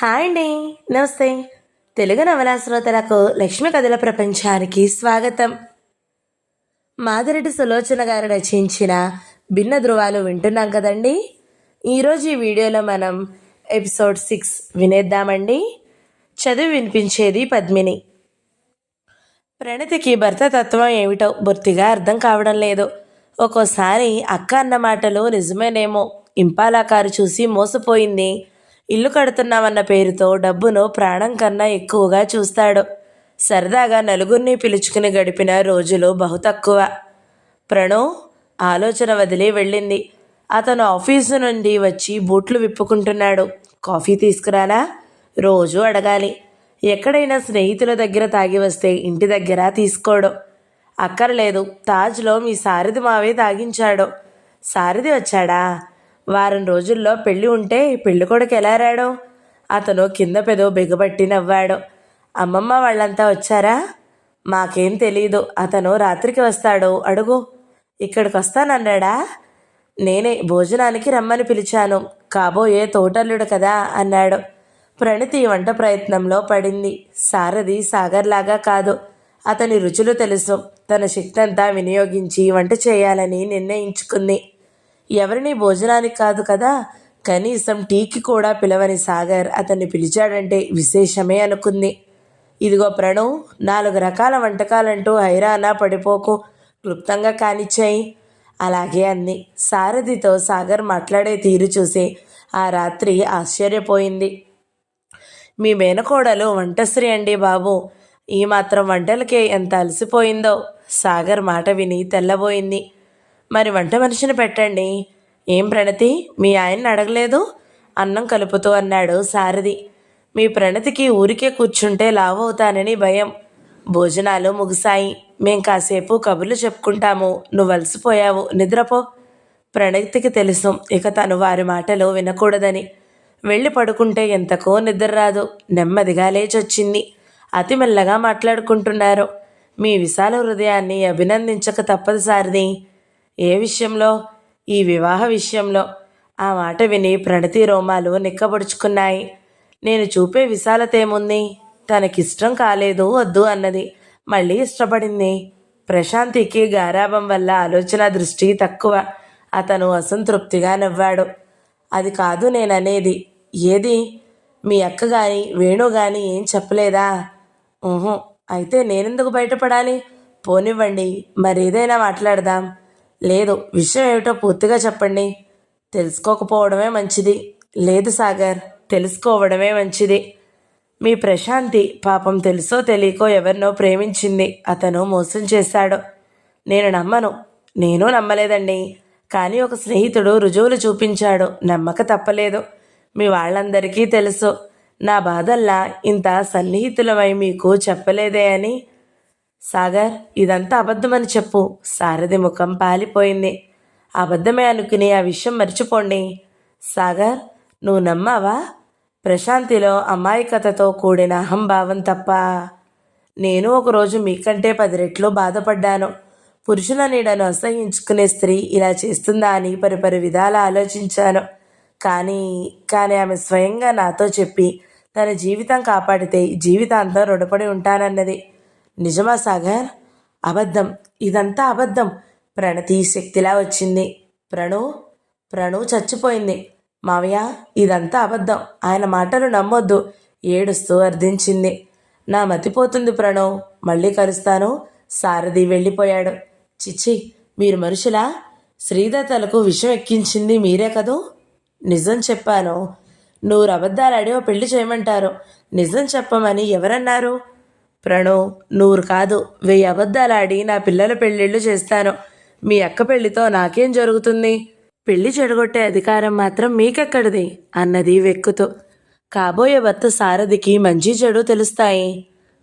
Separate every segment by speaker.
Speaker 1: Hi అండి. నమస్తే. తెలుగు నవలా శ్రోతలకు లక్ష్మి కథల ప్రపంచానికి స్వాగతం. మాదిరెడ్డి సులోచన గారు రచించిన భిన్న ధృవాలు వింటున్నాం కదండి. ఈరోజు ఈ వీడియోలో మనం ఎపిసోడ్ 6 వినేద్దామండి. చదివి వినిపించేది పద్మిని. ప్రణతికి భర్త తత్వం ఏమిటో బొత్తిగా అర్థం కావడం లేదు. ఒక్కోసారి అక్క అన్న మాటలు నిజమేనేమో, ఇంపాలా కారు చూసి మోసపోయింది, ఇల్లు కడుతున్నామన్న పేరుతో డబ్బును ప్రాణం కన్నా ఎక్కువగా చూస్తాడు. సరదాగా నలుగురిని పిలుచుకుని గడిపిన రోజులు బహు తక్కువ. ప్రణవ్ ఆలోచన వదిలి వెళ్ళింది. అతను ఆఫీసు నుండి వచ్చి బూట్లు విప్పుకుంటున్నాడు. కాఫీ తీసుకురానా? రోజు అడగాలి. ఎక్కడైనా స్నేహితుల దగ్గర తాగి వస్తే ఇంటి దగ్గర తీసుకోడు. అక్కర్లేదు, తాజ్లో మీ సారథి మావే తాగించాడు. సారథి వచ్చాడా? వారం రోజుల్లో పెళ్ళి ఉంటే పెళ్ళి కొడుకు ఎలా రాడు? అతను కింద పెదో బిగబట్టి నవ్వాడు. అమ్మమ్మ వాళ్ళంతా వచ్చారా? మాకేం తెలీదు. అతను రాత్రికి వస్తాడు, అడుగు. ఇక్కడికి వస్తానన్నాడా? నేనే భోజనానికి రమ్మని పిలిచాను. కాబోయే తోటల్లుడు కదా అన్నాడు. ప్రణతి వంట ప్రయత్నంలో పడింది. సారథి సాగర్లాగా కాదు. అతని రుచులు తెలుసు. తన శక్తి అంతా వినియోగించి వంట చేయాలని నిర్ణయించుకుంది. ఎవరిని భోజనానికి కాదు కదా, కనీసం టీకి కూడా పిలవని సాగర్ అతన్ని పిలిచాడంటే విశేషమే అనుకుంది. ఇదిగో ప్రణవ్, 4 రకాల వంటకాలంటూ హైరానా పడిపోకు, క్లుప్తంగా కానిచ్చాయి. అలాగే అంది. సారథితో సాగర్ మాట్లాడే తీరు చూసి ఆ రాత్రి ఆశ్చర్యపోయింది. మీ మేనకోడలు వంటశ్రీ అండి బాబు. ఈ మాత్రం వంటలకే ఎంత అలసిపోయిందో. సాగర్ మాట విని తెల్లబోయింది. మరి వంట మనిషిని పెట్టండి. ఏం ప్రణతి, మీ ఆయన్ని అడగలేదు? అన్నం కలుపుతూ అన్నాడు సారథి. మీ ప్రణతికి ఊరికే కూర్చుంటే లావవుతానని భయం. భోజనాలు ముగిశాయి. మేం కాసేపు కబుర్లు చెప్పుకుంటాము. నువ్వు అలసిపోయావు, నిద్రపో. ప్రణతికి తెలుసు ఇక తను వారి మాటలు వినకూడదని. వెళ్ళి పడుకుంటే ఎంతకో నిద్ర రాదు. నెమ్మదిగా లేచొచ్చింది. అతి మెల్లగా మాట్లాడుకుంటున్నారు. మీ విశాల హృదయాన్ని అభినందించక తప్పదు సారథి. ఏ విషయంలో? ఈ వివాహ విషయంలో. ఆ మాట విని ప్రణతి రోమాలు నిక్కబొడుచుకున్నాయి. నేను చూపే విశాలత ఏముంది? తనకిష్టం కాలేదు, వద్దు అన్నది. మళ్ళీ ఇష్టపడింది. ప్రశాంతికి గారాభం వల్ల ఆలోచన దృష్టి తక్కువ. అతను అసంతృప్తిగా నవ్వాడు. అది కాదు నేననేది. ఏది? మీ అక్క గాని వేణు గాని ఏం చెప్పలేదా? ఊహు. అయితే నేనెందుకు బయటపడాలి? పోనివ్వండి, మరేదైనా మాట్లాడదాం. లేదు, విషయం ఏమిటో పూర్తిగా చెప్పండి. తెలుసుకోకపోవడమే మంచిది. లేదు సాగర్, తెలుసుకోవడమే మంచిది. మీ ప్రశాంతి పాపం తెలుసో తెలియకో ఎవరినో ప్రేమించింది. అతను మోసం చేశాడు. నేను నమ్మను. నేను నమ్మలేదండి. కానీ ఒక స్నేహితుడు రుజువులు చూపించాడు. నమ్మక తప్పలేదు. మీ వాళ్ళందరికీ తెలుసు. నా బాధల్లా ఇంత సన్నిహితులమై మీకు చెప్పలేదే అని. సాగర్, ఇదంతా అబద్ధమని చెప్పు. సారథి ముఖం పాలిపోయింది. అబద్ధమే అనుకుని ఆ విషయం మర్చిపోండి. సాగర్, నువ్వు నమ్మావా? ప్రశాంతిలో అమాయకతతో కూడిన అహంభావం తప్ప. నేను ఒకరోజు మీకంటే 10 రెట్లు బాధపడ్డాను. పురుషుల నీడను అసహించుకునే స్త్రీ ఇలా చేస్తుందా అని పరిపరి విధాల ఆలోచించాను. కానీ ఆమె స్వయంగా నాతో చెప్పి తన జీవితం కాపాడితే జీవితాంతం రుణపడి ఉంటానన్నది. నిజమా సాగర్? అబద్ధం, ఇదంతా అబద్ధం. ప్రణతి శక్తిలా వచ్చింది. ప్రణవ్ చచ్చిపోయింది. మావయ్య, ఇదంతా అబద్ధం. ఆయన మాటలు నమ్మొద్దు. ఏడుస్తూ అర్థించింది. నా మతిపోతుంది ప్రణవ్. మళ్ళీ కలుస్తాను. సారథి వెళ్ళిపోయాడు. చిచ్చి, మీరు మనుషులా? శ్రీదత్తలకు విషం ఎక్కించింది మీరే కదూ? నిజం చెప్పాను. 100 అబద్ధాలాడి ఓ పెళ్లి చేయమంటారు. నిజం చెప్పమని ఎవరన్నారు? ప్రణవ్, 100 కాదు 1000 అబద్ధాలాడి నా పిల్లల పెళ్ళిళ్ళు చేస్తాను. మీ అక్క పెళ్లితో నాకేం జరుగుతుంది? పెళ్లి చెడగొట్టే అధికారం మాత్రం మీకెక్కడిది అన్నది వెక్కుతూ. కాబోయే భర్త సారథికి మంచి చెడు తెలుస్తాయి.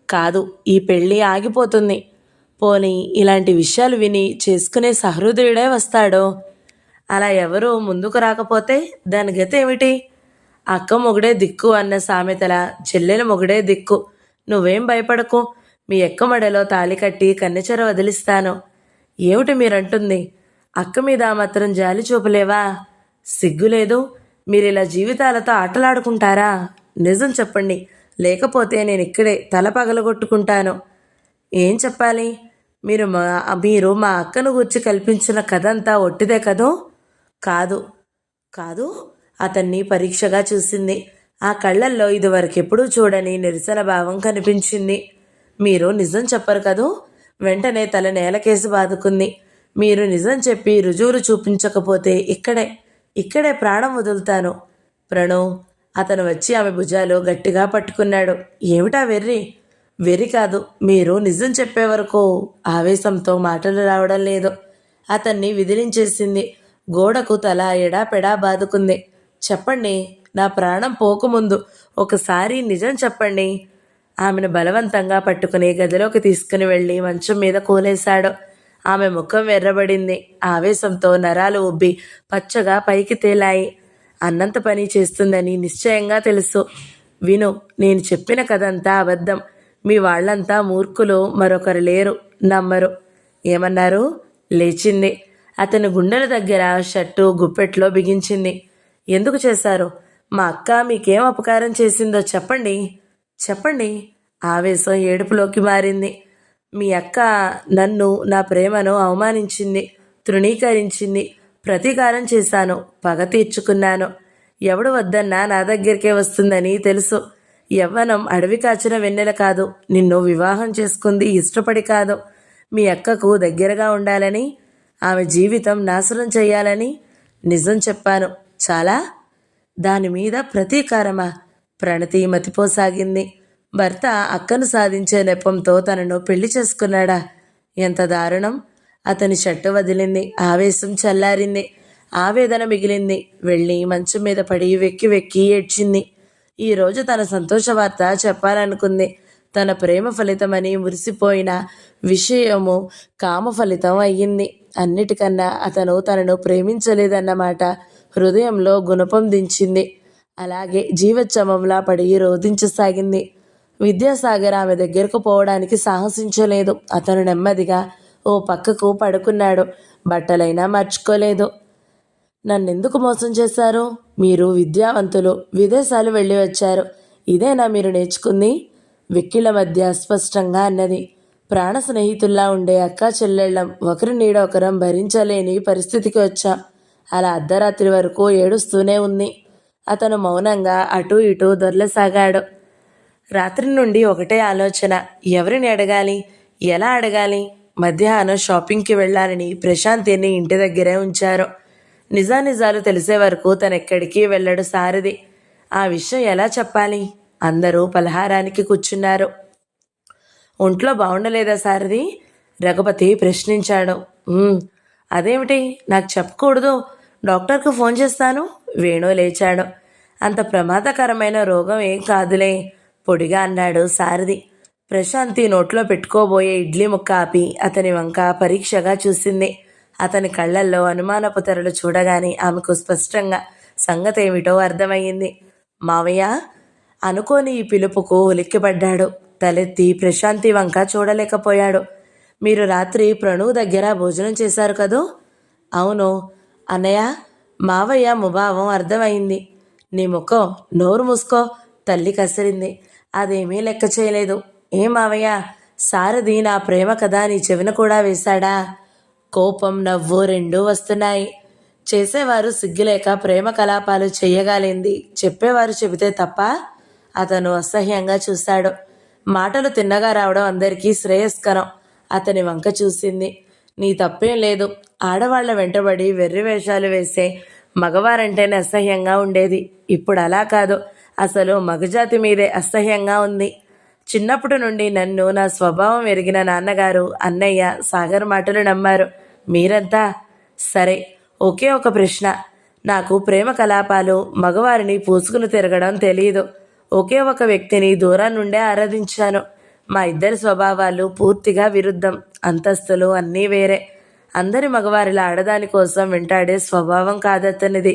Speaker 1: కాదు, ఈ పెళ్ళి ఆగిపోతుంది. పోనీ ఇలాంటి విషయాలు విని చేసుకునే సహృదయుడే వస్తాడో? అలా ఎవరూ ముందుకు రాకపోతే దాని గతి ఏమిటి? అక్క మొగుడే దిక్కు అన్న సామెతల చెల్లెల మొగుడే దిక్కు. నువ్వేం భయపడకు. మీ అక్క మెడలో తాళి కట్టి కన్నెచెర వదిలిస్తాను. ఏమిటి మీరంటుంది? అక్క మీద మాత్రం జాలి చూపలేవా? సిగ్గులేదు? మీరిలా జీవితాలతో ఆటలాడుకుంటారా? నిజం చెప్పండి, లేకపోతే నేను ఇక్కడే తల పగలగొట్టుకుంటాను. ఏం చెప్పాలి? మీరు మా అక్కను గూర్చి కల్పించిన కథంతా ఒట్టిదే కదూ? కాదు. కాదు? అతన్ని పరీక్షగా చూసింది. ఆ కళ్ళల్లో ఇదివరకెప్పుడూ చూడని నిరసన భావం కనిపించింది. మీరు నిజం చెప్పరు కదూ? వెంటనే తల నేలకేసి బాదుకుంది. మీరు నిజం చెప్పి రుజువులు చూపించకపోతే ఇక్కడే ప్రాణం వదులుతాను. ప్రణవ్, అతను వచ్చి ఆమె భుజాలు గట్టిగా పట్టుకున్నాడు. ఏమిటా వెర్రి? వెర్రి కాదు, మీరు నిజం చెప్పే వరకు. ఆవేశంతో మాటలు రావడం లేదు. అతన్ని విదిలించేసింది. గోడకు తల ఎడాపెడా బాదుకుంది. చెప్పండి, నా ప్రాణం పోకముందు ఒకసారి నిజం చెప్పండి. ఆమెను బలవంతంగా పట్టుకుని గదిలోకి తీసుకుని వెళ్ళి మంచం మీద కూలేశాడు. ఆమె ముఖం ఎర్రబడింది. ఆవేశంతో నరాలు ఉబ్బి పచ్చగా పైకి తేలాయి. అన్నంత పని చేస్తుందని నిశ్చయంగా తెలుసు. విను, నేను చెప్పిన కథంతా అబద్ధం. మీ వాళ్ళంతా మూర్ఖులు, మరొకరు లేరు, నమ్మరు. ఏమన్నారు? లేచింది. అతని గుండెల దగ్గర షర్టు గుప్పెట్లో బిగించింది. ఎందుకు చేశారు? మా అక్క మీకేం అపకారం చేసిందో చెప్పండి. చెప్పండి. ఆవేశం ఏడుపులోకి మారింది. మీ అక్క నన్ను, నా ప్రేమను అవమానించింది, తృణీకరించింది. ప్రతీకారం చేశాను, పగ తీర్చుకున్నాను. ఎవడు వద్దన్నా నా దగ్గరికే వస్తుందని తెలుసు. యవ్వనం అడవి కాచిన వెన్నెల కాదు. నిన్ను వివాహం చేసుకుంది ఇష్టపడి కాదు. మీ అక్కకు దగ్గరగా ఉండాలని, ఆమె జీవితం నాశనం చేయాలని నిజం చెప్పాను. చాలా? దానిమీద ప్రతీకారమా? ప్రణతి మతిపోసాగింది. భర్త అక్కను సాధించే నెపంతో తనను పెళ్లి చేసుకున్నాడా? ఎంత దారుణం! అతని షర్టు వదిలింది. ఆవేశం చల్లారింది. ఆవేదన మిగిలింది. వెళ్ళి మంచం మీద పడి వెక్కి వెక్కి ఏడ్చింది. ఈరోజు తన సంతోష వార్త చెప్పాలనుకుంది. తన ప్రేమ ఫలితమని మురిసిపోయిన విషయము కామ ఫలితం అయ్యింది. అన్నిటికన్నా అతను తనను ప్రేమించలేదన్నమాట హృదయంలో గుణపం దించింది. అలాగే జీవోత్సవంలా పడి రోధించసాగింది. విద్యాసాగర్ ఆమె దగ్గరకు పోవడానికి సాహసించలేదు. అతను నెమ్మదిగా ఓ పక్కకు పడుకున్నాడు. బట్టలైనా మార్చుకోలేదు. నన్నెందుకు మోసం చేశారు? మీరు విద్యావంతులు, విదేశాలు వెళ్ళి వచ్చారు. ఇదేనా మీరు నేర్చుకుంది? వెక్కిళ్ళ మధ్య స్పష్టంగా అన్నది. ప్రాణ స్నేహితుల్లా ఉండే అక్కా చెల్లెళ్ళం ఒకరి నీడ ఒకరం భరించలేని పరిస్థితికి వచ్చాం. అలా అర్ధరాత్రి వరకు ఏడుస్తూనే ఉంది. అతను మౌనంగా అటూ ఇటూ దొర్లసాగాడు. రాత్రి నుండి ఒకటే ఆలోచన. ఎవరిని అడగాలి? ఎలా అడగాలి? మధ్యాహ్నం షాపింగ్కి వెళ్ళాలని ప్రశాంతిని ఇంటి దగ్గరే ఉంచారు. నిజానిజాలు తెలిసే వరకు తనెక్కడికి వెళ్ళడు సారథి. ఆ విషయం ఎలా చెప్పాలి? అందరూ పలహారానికి కూర్చున్నారు. ఒంట్లో బాగుండలేదా సారథి? రఘుపతి ప్రశ్నించాడు. అదేమిటి, నాకు చెప్పకూడదు? డాక్టర్కు ఫోన్ చేస్తాను. వేణు లేచాడు. అంత ప్రమాదకరమైన రోగం ఏం కాదులే, పొడిగా అన్నాడు సారథి. ప్రశాంతి నోట్లో పెట్టుకోబోయే ఇడ్లీ ముక్క ఆపి అతని వంక పరీక్షగా చూసింది. అతని కళ్ళల్లో అనుమానపు తెరలు చూడగానే ఆమెకు స్పష్టంగా సంగతేమిటో అర్థమయ్యింది. మావయ్య అనుకోని ఈ పిలుపుకు ఉలిక్కిపడ్డాడు. తలెత్తి ప్రశాంతి వంక చూడలేకపోయాడు. మీరు రాత్రి ప్రణవ్ దగ్గర భోజనం చేశారు కదూ? అవును అన్నయ్య. మావయ్య ముభావం అర్థమైంది. నీ ముఖం, నోరు మూసుకో, తల్లి కసిరింది. అదేమీ లెక్క చేయలేదు. ఏం మావయ్య, సారథి నా ప్రేమ కథ నీ చెవిన కూడా వేశాడా? కోపం, నవ్వు రెండూ వస్తున్నాయి. చేసేవారు సిగ్గులేక ప్రేమ కలాపాలు చెయ్యగాలింది, చెప్పేవారు చెబితే తప్ప? అతను అసహ్యంగా చూశాడు. మాటలు తిన్నగా రావడం అందరికీ శ్రేయస్కరం. అతని వంక చూసింది. నీ తప్పేం లేదు. ఆడవాళ్ల వెంటబడి వెర్రి వేషాలు వేసే మగవారంటేనే అసహ్యంగా ఉండేది. ఇప్పుడు అలా కాదు. అసలు మగజాతి మీదే అసహ్యంగా ఉంది. చిన్నప్పటి నుండి నన్ను, నా స్వభావం ఎరిగిన నాన్నగారు, అన్నయ్య, సాగర్ మాటలు నమ్మారు. మీరంతా సరే. ఒకే ఒక ప్రశ్న. నాకు ప్రేమ కలాపాలు, మగవారిని పూసుకుని తిరగడం తెలియదు. ఒకే ఒక వ్యక్తిని దూరం నుండే ఆరాధించాను. మా ఇద్దరి స్వభావాలు పూర్తిగా విరుద్ధం. అంతస్తులు అన్నీ వేరే. అందరి మగవారిలా ఆడదాని కోసం వెంటాడే స్వభావం కాదతనిది.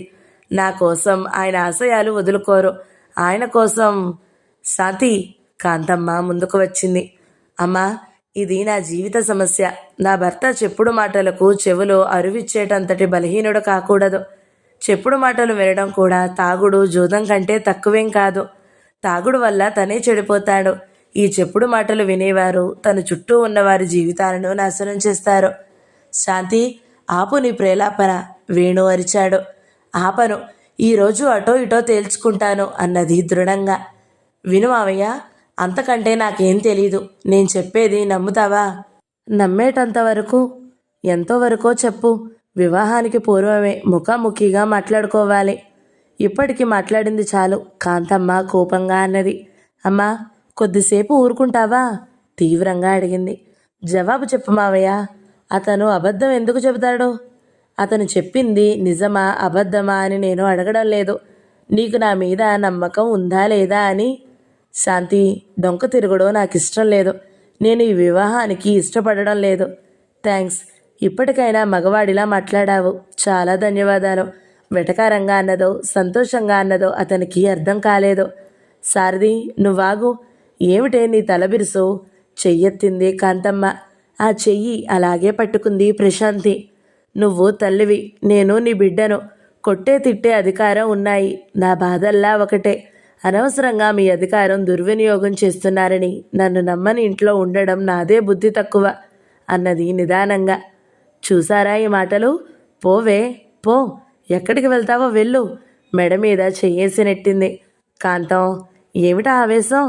Speaker 1: నా కోసం ఆయన ఆశయాలు వదులుకోరు. ఆయన కోసం. శాంతి, కాంతమ్మ ముందుకు వచ్చింది. అమ్మా, ఇది నా జీవిత సమస్య. నా భర్త చెప్పుడు మాటలకు చెవులు అరువిచ్చేటంతటి బలహీనుడు కాకూడదు. చెప్పుడు మాటలు వినడం కూడా తాగుడు, జూదం కంటే తక్కువేం కాదు. తాగుడు వల్ల తనే చెడిపోతాడు. ఈ చెప్పుడు మాటలు వినేవారు తన చుట్టూ ఉన్నవారి జీవితాలను నాశనం చేస్తారు. శాంతి, ఆపు నీ ప్రేలాపన, వేణు అరిచాడు. ఆపను, ఈరోజు అటో ఇటో తేల్చుకుంటాను అన్నది దృఢంగా. విను మావయ్య, అంతకంటే నాకేం తెలీదు. నేను చెప్పేది నమ్ముతావా? నమ్మేటంత వరకు ఎంతో వరకో చెప్పు. వివాహానికి పూర్వమే ముఖాముఖిగా మాట్లాడుకోవాలి. ఇప్పటికి మాట్లాడింది చాలు, కాంతమ్మ కోపంగా అన్నది. అమ్మా, కొద్దిసేపు ఊరుకుంటావా? తీవ్రంగా అడిగింది. జవాబు చెప్పు మావయ్య. అతను అబద్ధం ఎందుకు చెబుతాడు? అతను చెప్పింది నిజమా అబద్ధమా అని నేను అడగడం లేదు. నీకు నా మీద నమ్మకం ఉందా లేదా అని. శాంతి, డొంక తిరగడం నాకు ఇష్టం లేదు. నేను ఈ వివాహానికి ఇష్టపడడం లేదు. థ్యాంక్స్, ఇప్పటికైనా మగవాడిలా మాట్లాడావు. చాలా ధన్యవాదాలు. వెటకారంగా అన్నదో సంతోషంగా అన్నదో అతనికి అర్థం కాలేదు. సారథి, నువ్వాగు. ఏమిటే నీ తలబిరుసు? చెయ్యెత్తింది కాంతమ్మ. ఆ చెయ్యి అలాగే పట్టుకుంది ప్రశాంతి. నువ్వు తల్లివి, నేను నీ బిడ్డను. కొట్టే తిట్టే అధికారం ఉన్నాయి. నా బాధల్లా ఒకటే, అనవసరంగా మీ అధికారం దుర్వినియోగం చేస్తున్నారని నన్ను నమ్మని ఇంట్లో ఉండడం నాదే బుద్ధి తక్కువ అన్నది నిదానంగా. చూసారా ఈ మాటలు? పోవే పో, ఎక్కడికి వెళ్తావో వెళ్ళు. మెడ మీద చెయ్యేసి నెట్టింది. కాంతం, ఏమిటా ఆవేశం?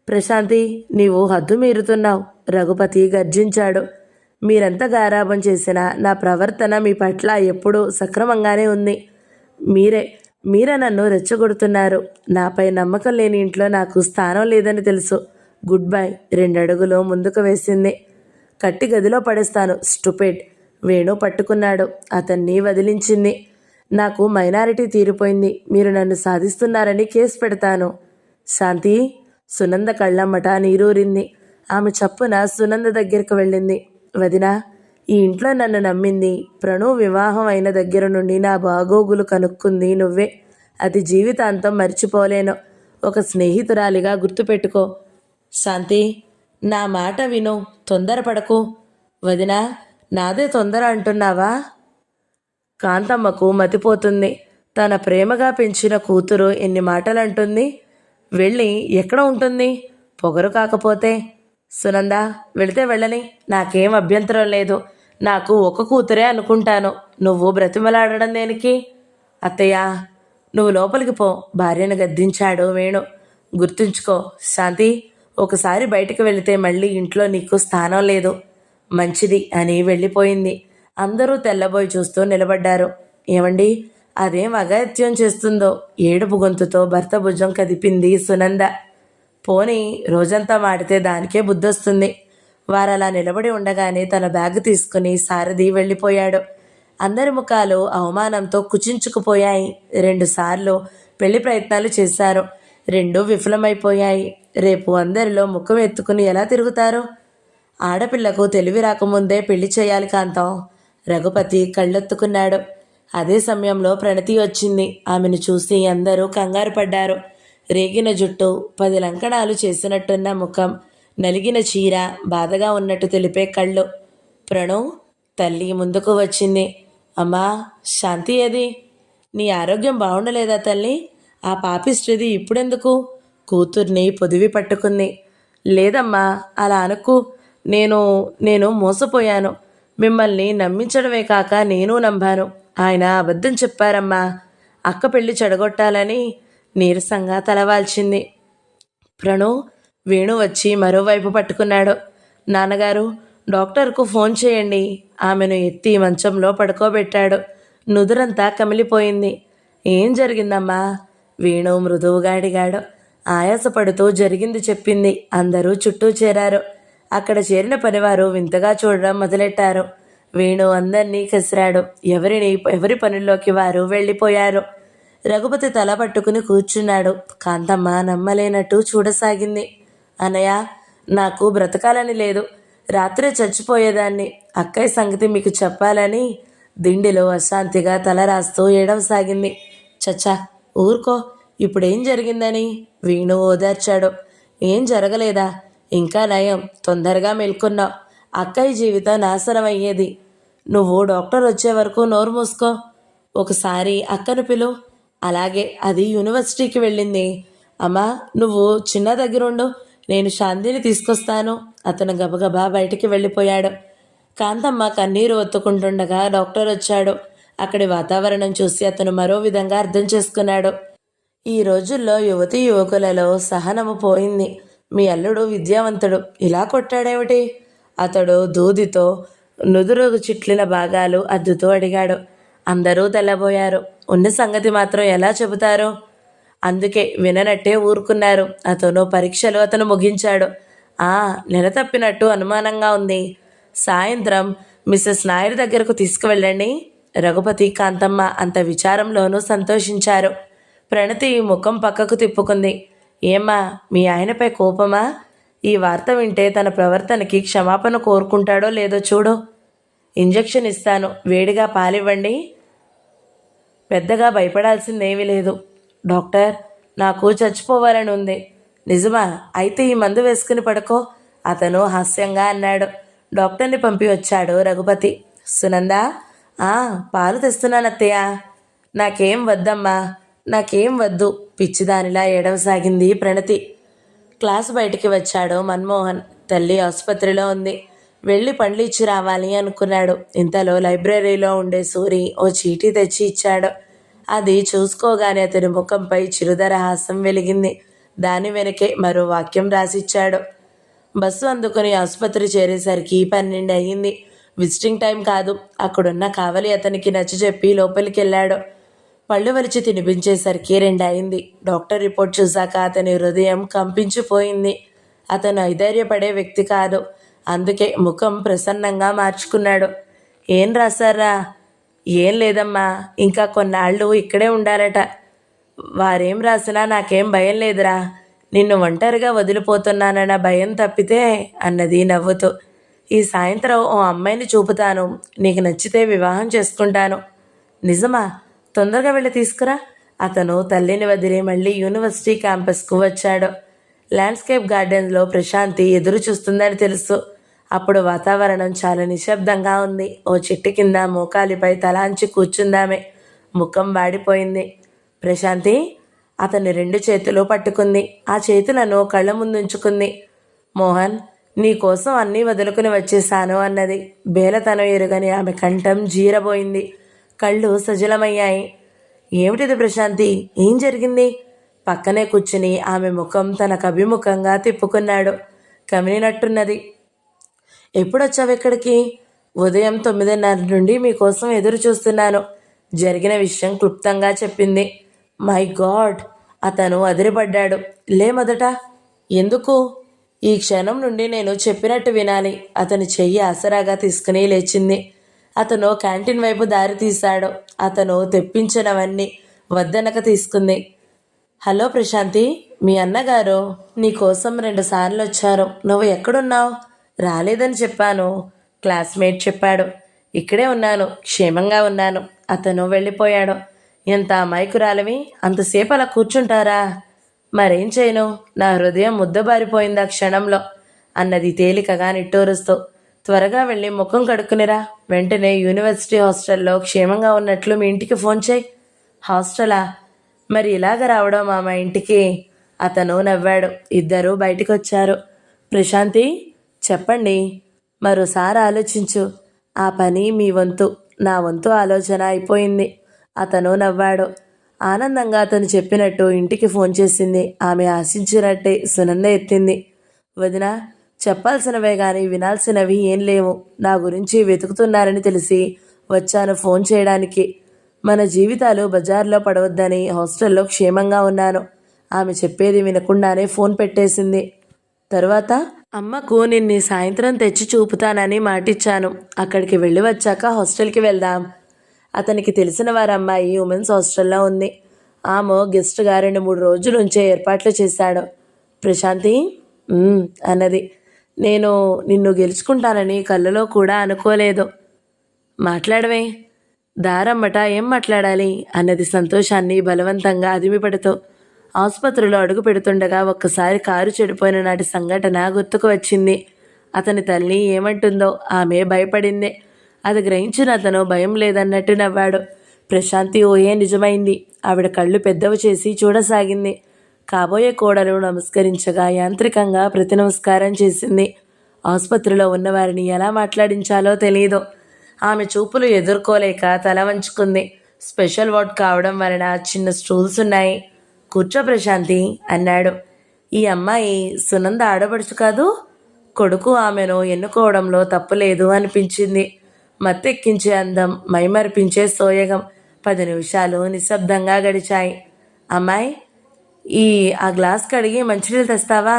Speaker 1: ప్రశాంతి, నీవు హద్దు మీరుతున్నావు, రఘుపతి గర్జించాడు. మీరెంత గారాబం చేసినా నా ప్రవర్తన మీ పట్ల ఎప్పుడూ సక్రమంగానే ఉంది. మీరే నన్ను రెచ్చగొడుతున్నారు. నాపై నమ్మకం లేని ఇంట్లో నాకు స్థానం లేదని తెలుసు. Good bye. 2 అడుగులు ముందుకు వేసింది. కట్టి గదిలో పడేస్తాను, స్టూపిడ్. వేణు పట్టుకున్నాడు. అతన్ని వదిలించింది. నాకు మైనారిటీ తీరిపోయింది. మీరు నన్ను సాధిస్తున్నారని కేసు పెడతాను. శాంతి, సునంద కళ్ళమ్మట నీరూరింది. ఆమె చప్పున సునంద దగ్గరికి వెళ్ళింది. వదినా, ఈ ఇంట్లో నన్ను నమ్మింది. ప్రణవ్ వివాహం అయిన దగ్గర నుండి నా బాగోగులు కనుక్కుంది నువ్వే. అది జీవితాంతం మర్చిపోలేను. ఒక స్నేహితురాలిగా గుర్తుపెట్టుకో. శాంతి, నా మాట విను, తొందరపడకు. వదినా, నాదే తొందర అంటున్నావా? కాంతమ్మకు మతిపోతుంది. తన ప్రేమగా పెంచిన కూతురు ఎన్ని మాటలంటుంది. వెళ్ళి ఎక్కడ ఉంటుంది? పొగరు కాకపోతే. సునంద, వెళితే వెళ్ళని, నాకేం అభ్యంతరం లేదు. నాకు ఒక కూతురే అనుకుంటాను. నువ్వు బ్రతిమలాడడం దేనికి? అత్తయ్య, నువ్వు లోపలికి పో, భార్యను గద్దించాడు వేణు. గుర్తుంచుకో శాంతి, ఒకసారి బయటికి వెళితే మళ్ళీ ఇంట్లో నీకు స్థానం లేదు. మంచిది అని వెళ్ళిపోయింది. అందరూ తెల్లబోయి చూస్తూ నిలబడ్డారు. ఏమండి, అదేం అగత్యం చేస్తుందో? ఏడుపు గొంతుతో భర్త భుజం కదిపింది సునంద. పోనీ రోజంతా మాడితే దానికే బుద్ధొస్తుంది. వారలా నిలబడి ఉండగానే తన బ్యాగ్ తీసుకుని సారథి వెళ్ళిపోయాడు. అందరి ముఖాలు అవమానంతో కుచించుకుపోయాయి. 2 సార్లు పెళ్లి ప్రయత్నాలు చేశారు. 2 విఫలమైపోయాయి. రేపు అందరిలో ముఖం ఎత్తుకుని ఎలా తిరుగుతారు? ఆడపిల్లకు తెలివి రాకముందే పెళ్లి చేయాలి కాంతం. రఘుపతి కళ్ళెత్తుకున్నాడు. అదే సమయంలో ప్రణతి వచ్చింది. ఆమెను చూసి అందరూ కంగారు పడ్డారు. రేగిన జుట్టు, 10 లంకణాలు చేసినట్టున్న ముఖం, నలిగిన చీర, బాధగా ఉన్నట్టు తెలిపే కళ్ళు. ప్రణవ్, తల్లి ముందుకు వచ్చింది. అమ్మా, శాంతి ఏది? నీ ఆరోగ్యం బాగుండలేదా తల్లి? ఆ పాపిష్టిది ఇప్పుడెందుకు? కూతుర్ని పొదివి పట్టుకుంది. లేదమ్మా, అలా అనుకు. నేను మోసపోయాను. మిమ్మల్ని నమ్మించడమే కాక నేను నమ్మాను. ఆయన అబద్ధం చెప్పారమ్మా. అక్క పెళ్లి చెడగొట్టాలని నీరసంగా తలవాల్చింది. ప్రణవ్, వేణు వచ్చి మరోవైపు పట్టుకున్నాడు. నాన్నగారు, డాక్టర్కు ఫోన్ చేయండి. ఆమెను ఎత్తి మంచంలో పడుకోబెట్టాడు. నుదురంతా కమిలిపోయింది. ఏం జరిగిందమ్మా? వేణు మృదువుగా అడిగాడు. ఆయాసపడుతూ జరిగింది చెప్పింది. అందరూ చుట్టూ చేరారు. అక్కడ చేరిన పనివారు వింతగా చూడడం మొదలెట్టారు. వేణు అందరినీ కసిరాడు. ఎవరి పనుల్లోకి వారు వెళ్ళిపోయారు. రఘుపతి తల పట్టుకుని కూర్చున్నాడు. కాంతమ్మ నమ్మలేనట్టు చూడసాగింది. అన్నయ్య, నాకు బ్రతకాలని లేదు. రాత్రే చచ్చిపోయేదాన్ని. అక్కయ్య సంగతి మీకు చెప్పాలని దిండిలో అశాంతిగా తల రాస్తూ ఏడవసాగింది. చచ్చా, ఊరుకో. ఇప్పుడేం జరిగిందని వేణు ఓదార్చాడు. ఏం జరగలేదా? ఇంకా నయం, తొందరగా మేల్కొన్నావు. అక్కయ్య జీవితం నాశనం అయ్యేది. నువ్వు డాక్టర్ వచ్చే వరకు నోరు మూసుకో. ఒకసారి అక్కను పిలు. అలాగే, అది యూనివర్సిటీకి వెళ్ళింది. అమ్మా నువ్వు చిన్న దగ్గరుండు, నేను శాంతిని తీసుకొస్తాను. అతను గబగబా బయటికి వెళ్ళిపోయాడు. కాంతమ్మ కన్నీరు ఒత్తుకుంటుండగా డాక్టర్ వచ్చాడు. అక్కడి వాతావరణం చూసి అతను మరో విధంగా అర్థం చేసుకున్నాడు. ఈ రోజుల్లో యువతీ యువకులలో సహనము పోయింది. మీ అల్లుడు విద్యావంతుడు, ఇలా కొట్టాడేమిటి? అతడు దూదితో నుదురు చిట్లిన భాగాలు అద్దుతూ అడిగాడు. అందరూ తెల్లబోయారు. ఉన్న సంగతి మాత్రం ఎలా చెబుతారు? అందుకే విననట్టే ఊరుకున్నారు. అతను పరీక్షలు అతను ముగించాడు. నెల తప్పినట్టు అనుమానంగా ఉంది. సాయంత్రం మిస్సెస్ నాయర్ దగ్గరకు తీసుకువెళ్ళండి. రఘుపతి, కాంతమ్మ అంత విచారంలోనూ సంతోషించారు. ప్రణతి ముఖం పక్కకు తిప్పుకుంది. ఏమ్మా, మీ ఆయనపై కోపమా? ఈ వార్త వింటే తన ప్రవర్తనకి క్షమాపణ కోరుకుంటాడో లేదో చూడు. ఇంజెక్షన్ ఇస్తాను, వేడిగా పాలివ్వండి. పెద్దగా భయపడాల్సిందేమీ లేదు. డాక్టర్, నాకు చచ్చిపోవాలని ఉంది. నిజమా? అయితే ఈ మందు వేసుకుని పడుకో, అతను హాస్యంగా అన్నాడు. డాక్టర్ని పంపి వచ్చాడు రఘుపతి. సునందా, పాలు తెస్తున్నానత్తయ్య. నాకేం వద్దమ్మా, నాకేం వద్దు, పిచ్చిదానిలా ఏడవసాగింది ప్రణతి. క్లాసు బయటికి వచ్చాడు మన్మోహన్. తల్లి ఆసుపత్రిలో ఉంది, వెళ్ళి పండ్లు ఇచ్చి రావాలి అనుకున్నాడు. ఇంతలో లైబ్రరీలో ఉండే సూరి ఓ చీటీ తెచ్చి ఇచ్చాడు. అది చూసుకోగానే అతని ముఖంపై చిరుదరహాసం వెలిగింది. దాని వెనకే మరో వాక్యం రాసిచ్చాడు. బస్సు అందుకుని ఆసుపత్రి చేరేసరికి 12 అయ్యింది. విజిటింగ్ టైం కాదు. అక్కడున్న కావలి అతనికి నచ్చజెప్పి లోపలికి వెళ్ళాడు. పళ్ళు వలిచి తినిపించేసరికి 2 అయింది. డాక్టర్ రిపోర్ట్ చూశాక అతని హృదయం కంపించిపోయింది. అతను ఐధైర్యపడే వ్యక్తి కాదు. అందుకే ముఖం ప్రసన్నంగా మార్చుకున్నాడు. ఏం రాశారా? ఏం లేదమ్మా, ఇంకా కొన్నాళ్ళు ఇక్కడే ఉండాలట. వారేం రాసినా నాకేం భయం లేదురా. నిన్ను ఒంటరిగా వదిలిపోతున్నానన్న భయం తప్పితే అన్నది నవ్వుతూ. ఈ సాయంత్రం ఓ అమ్మాయిని చూపుతాను, నీకు నచ్చితే వివాహం చేసుకుంటాను. నిజమా? తొందరగా వెళ్ళి తీసుకురా. అతను తల్లిని వదిలి మళ్ళీ యూనివర్సిటీ క్యాంపస్కు వచ్చాడు. ల్యాండ్స్కేప్ గార్డెన్స్లో ప్రశాంతి ఎదురు చూస్తుందని తెలుసు. అప్పుడు వాతావరణం చాలా నిశ్శబ్దంగా ఉంది. ఓ చెట్టు కింద మోకాలిపై తలాంచి కూర్చుందామే. ముఖం వాడిపోయింది. ప్రశాంతి అతన్ని 2 చేతులు పట్టుకుంది. ఆ చేతులను కళ్ళ ముందుంచుకుంది. మోహన్, నీ కోసం అన్నీ వదులుకుని వచ్చేశాను అన్నది. బేలతనం ఎరుగని ఆమె కంఠం జీరబోయింది. కళ్ళు సజలమయ్యాయి. ఏమిటిది ప్రశాంతి? ఏం జరిగింది? పక్కనే కూర్చుని ఆమె ముఖం తనకు అభిముఖంగా తిప్పుకున్నాడు. కమిలినట్టున్నది. ఎప్పుడొచ్చావు ఇక్కడికి? ఉదయం 9:30 నుండి మీకోసం ఎదురు చూస్తున్నాను. జరిగిన విషయం క్లుప్తంగా చెప్పింది. My God! అతను అదిరిపడ్డాడు. లే మొదట. ఎందుకు? ఈ క్షణం నుండి నేను చెప్పినట్టు వినాలి. అతని చెయ్యి ఆసరాగా తీసుకుని లేచింది. అతను క్యాంటీన్ వైపు దారి తీశాడు. అతను తెప్పించినవన్నీ వద్దనక తీసుకుంది. హలో ప్రశాంతి, మీ అన్నగారు నీకోసం 2 సార్లు వచ్చారు. నువ్వు ఎక్కడున్నావు? రాలేదని చెప్పాను. క్లాస్మేట్ చెప్పాడు. ఇక్కడే ఉన్నాను, క్షేమంగా ఉన్నాను. అతను వెళ్ళిపోయాడు. ఎంత అమాయకురాలివి, అంతసేపు అలా కూర్చుంటారా? మరేం చేయను, నా హృదయం ముద్దబారిపోయింది ఆ క్షణంలో అన్నది తేలికగా నిట్టూరుస్తూ. త్వరగా వెళ్ళి ముఖం కడుక్కునిరా. వెంటనే యూనివర్సిటీ హాస్టల్లో క్షేమంగా ఉన్నట్లు మీ ఇంటికి ఫోన్ చేయి. హాస్టలా? మరి ఇలాగ రావడం మా ఇంటికి? అతను నవ్వాడు. ఇద్దరూ బయటికి వచ్చారు. ప్రశాంతి, చెప్పండి. మరోసారి ఆలోచించు. ఆ పని మీ వంతు, నా వంతు ఆలోచన అయిపోయింది. అతను నవ్వాడు. ఆనందంగా అతను చెప్పినట్టు ఇంటికి ఫోన్ చేసింది. ఆమె ఆశించినట్టే సునంద ఎత్తింది. వదినా, చెప్పాల్సినవే కానీ వినాల్సినవి ఏం లేవు. నా గురించి వెతుకుతున్నారని తెలిసి వచ్చాను ఫోన్ చేయడానికి. మన జీవితాలు బజార్లో పడవద్దని హాస్టల్లో క్షేమంగా ఉన్నాను. ఆమె చెప్పేది వినకుండానే ఫోన్ పెట్టేసింది. తరువాత అమ్మకు నిన్ను సాయంత్రం తెచ్చి చూపుతానని మాటిచ్చాను. అక్కడికి వెళ్ళి వచ్చాక హాస్టల్కి వెళ్దాం. అతనికి తెలిసిన వారి అమ్మాయి ఉమెన్స్ హాస్టల్లో ఉంది. ఆమె గెస్ట్గా 2-3 రోజుల నుంచే ఏర్పాట్లు చేశాడు. ప్రశాంతి అన్నది. నేను నిన్ను గెలుచుకుంటానని కళ్ళలో కూడా అనుకోలేదు. మాట్లాడవే. దారమ్మట, ఏం మాట్లాడాలి అన్నది సంతోషాన్ని బలవంతంగా అదిమిపడుతూ. ఆసుపత్రిలో అడుగు పెడుతుండగా ఒక్కసారి కారు చెడిపోయిన నాటి సంఘటన గుర్తుకు వచ్చింది. అతని తల్లి ఏమంటుందో ఆమె భయపడింది. అది గ్రహించిన అతను భయం లేదన్నట్టు నవ్వాడు. ప్రశాంతి ఓయే నిజమైంది. ఆవిడ కళ్ళు పెద్దవి చేసి చూడసాగింది. కాబోయే కోడలు నమస్కరించగా యాంత్రికంగా ప్రతి నమస్కారం చేసింది. ఆసుపత్రిలో ఉన్నవారిని ఎలా మాట్లాడించాలో తెలియదు. ఆమె చూపులు ఎదుర్కోలేక తల వంచుకుంది. స్పెషల్ వార్డ్ కావడం వలన చిన్న స్టూల్స్ ఉన్నాయి. కూర్చో ప్రశాంతి అన్నాడు. ఈ అమ్మాయి సునంద ఆడపడుచు కాదు? కొడుకు ఆమెను ఎన్నుకోవడంలో తప్పులేదు అనిపించింది. మత్తెక్కించే అందం, మైమరిపించే సోయగం. 10 నిమిషాలు నిశ్శబ్దంగా గడిచాయి. అమ్మాయి, ఆ గ్లాస్ కడిగి మంచినీళ్ళు తెస్తావా?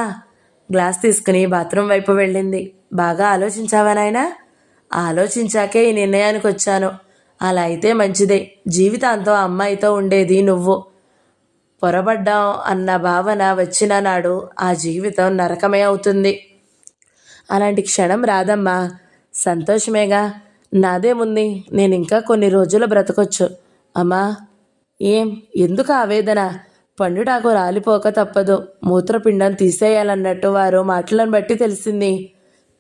Speaker 1: గ్లాస్ తీసుకుని బాత్రూమ్ వైపు వెళ్ళింది. బాగా ఆలోచించావా నాయనా? ఆలోచించాకే ఈ నిర్ణయానికి వచ్చాను. అలా అయితే మంచిదే. జీవితాంతం అమ్మాయితో ఉండేది నువ్వు. పొరబడ్డాం అన్న భావన వచ్చిన నాడు ఆ జీవితం నరకమే అవుతుంది. అలాంటి క్షణం రాదమ్మా. సంతోషమేగా. నాదేముంది, నేను ఇంకా కొన్ని రోజులు బ్రతకొచ్చు. అమ్మా, ఎందుకు ఆవేదన? పండుటాకు రాలిపోక తప్పదు. మూత్రపిండం తీసేయాలన్నట్టు వారు మాటలను బట్టి తెలిసింది.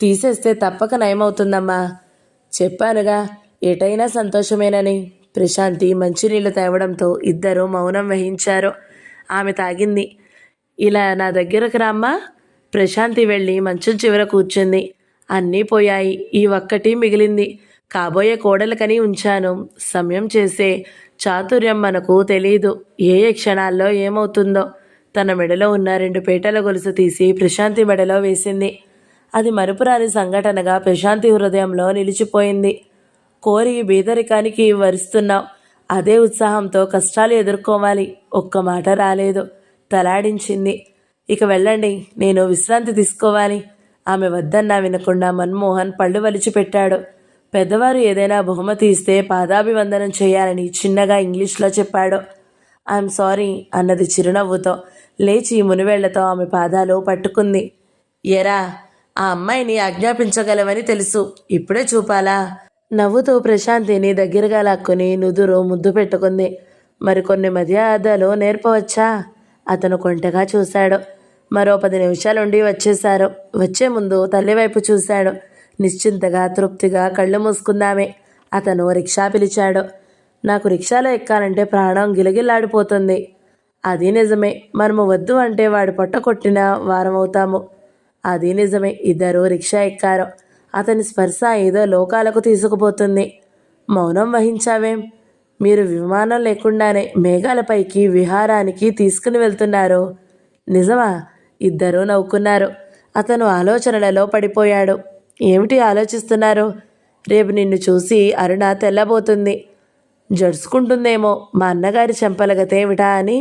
Speaker 1: తీసేస్తే తప్పక నయమవుతుందమ్మా. చెప్పానుగా, ఎటైనా సంతోషమేనని. ప్రశాంతి మంచినీళ్ళు తేవడంతో ఇద్దరు మౌనం వహించారు. ఆమె తాగింది. ఇలా నా దగ్గరకు రామ్మా. ప్రశాంతి వెళ్ళి మంచం చివర కూర్చుంది. అన్నీ పోయాయి, ఈ ఒక్కటి మిగిలింది. కాబోయే కోడలకని ఉంచాను. సమయం చేసే చాతుర్యం మనకు తెలీదు. ఏ క్షణాల్లో ఏమవుతుందో. తన మెడలో ఉన్న 2 పేటల గొలుసు తీసి ప్రశాంతి మెడలో వేసింది. అది మరుపురాని సంఘటనగా ప్రశాంతి హృదయంలో నిలిచిపోయింది. కోరి బీదరికానికి వరిస్తున్నావు. అదే ఉత్సాహంతో కష్టాలు ఎదుర్కోవాలి. ఒక్క మాట రాలేదు. తలాడించింది. ఇక వెళ్ళండి, నేను విశ్రాంతి తీసుకోవాలి. ఆమె వద్దన్నా వినకుండా మన్మోహన్ పళ్ళు వలిచిపెట్టాడు. పెద్దవారు ఏదైనా బహుమతి ఇస్తే పాదాభివందనం చేయాలని చిన్నగా ఇంగ్లీష్లో చెప్పాడు. ఐఎమ్ సారీ అన్నది చిరునవ్వుతో. లేచి మునివేళ్లతో ఆమె పాదాలు పట్టుకుంది. ఎరా, ఆ అమ్మాయిని ఆజ్ఞాపించగలవని తెలుసు, ఇప్పుడే చూపాలా? నవ్వుతూ ప్రశాంతిని దగ్గరగా లాక్కుని నుదురు ముద్దు పెట్టుకుంది. మరికొన్ని మర్యాదలు నేర్పవచ్చా? అతను కొంటెగా చూశాడు. మరో 10 నిమిషాలుండి వచ్చేశారు. వచ్చే ముందు తల్లివైపు చూశాడు. నిశ్చింతగా, తృప్తిగా కళ్ళు మూసుకుందామే. అతను రిక్షా పిలిచాడు. నాకు రిక్షాలో ఎక్కాలంటే ప్రాణం గిలగిల్లాడిపోతుంది. అది నిజమే. మనము వద్దు అంటే వాడి పొట్ట కొట్టిన వారం అవుతాము. అది నిజమే. ఇద్దరు రిక్షా ఎక్కారు. అతని స్పర్శ ఏదో లోకాలకు తీసుకుపోతుంది. మౌనం వహించావేం? మీరు విమానం లేకుండానే మేఘాలపైకి విహారానికి తీసుకుని వెళ్తున్నారు. నిజమా? ఇద్దరూ నవ్వుకున్నారు. అతను ఆలోచనలలో పడిపోయాడు. ఏమిటి ఆలోచిస్తున్నారు? రేపు నిన్ను చూసి అరుణ తెల్లబోతుంది. జడుచుకుంటుందేమో. మా అన్నగారి చెంపలగతేమిటా అని.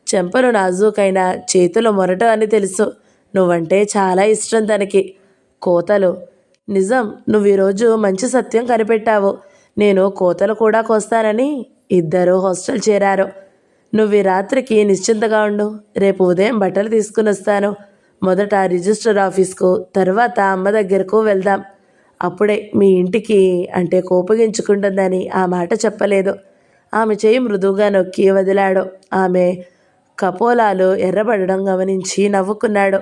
Speaker 1: చెంపలు నాజూకైనా చేతులు మొరట అని తెలుసు. నువ్వంటే చాలా ఇష్టం తనకి. కోతలు. నిజం, నువ్వు ఈరోజు మంచి సత్యం కనిపెట్టావు. నేను కోతలు కూడా కోస్తానని. ఇద్దరు హాస్టల్ చేరారు. నువ్వు ఈ రాత్రికి నిశ్చింతగా ఉండు. రేపు ఉదయం బట్టలు తీసుకుని వస్తాను. మొదట రిజిస్టర్ ఆఫీస్కు, తర్వాత అమ్మ దగ్గరకు వెళ్దాం. అప్పుడే మీ ఇంటికి అంటే కోపగించుకుంటుందని ఆ మాట చెప్పలేదు. ఆమె చేయి మృదువుగా నొక్కి వదిలాడు. ఆమె కపోలాలు ఎర్రబడడం గమనించి నవ్వుకున్నాడు.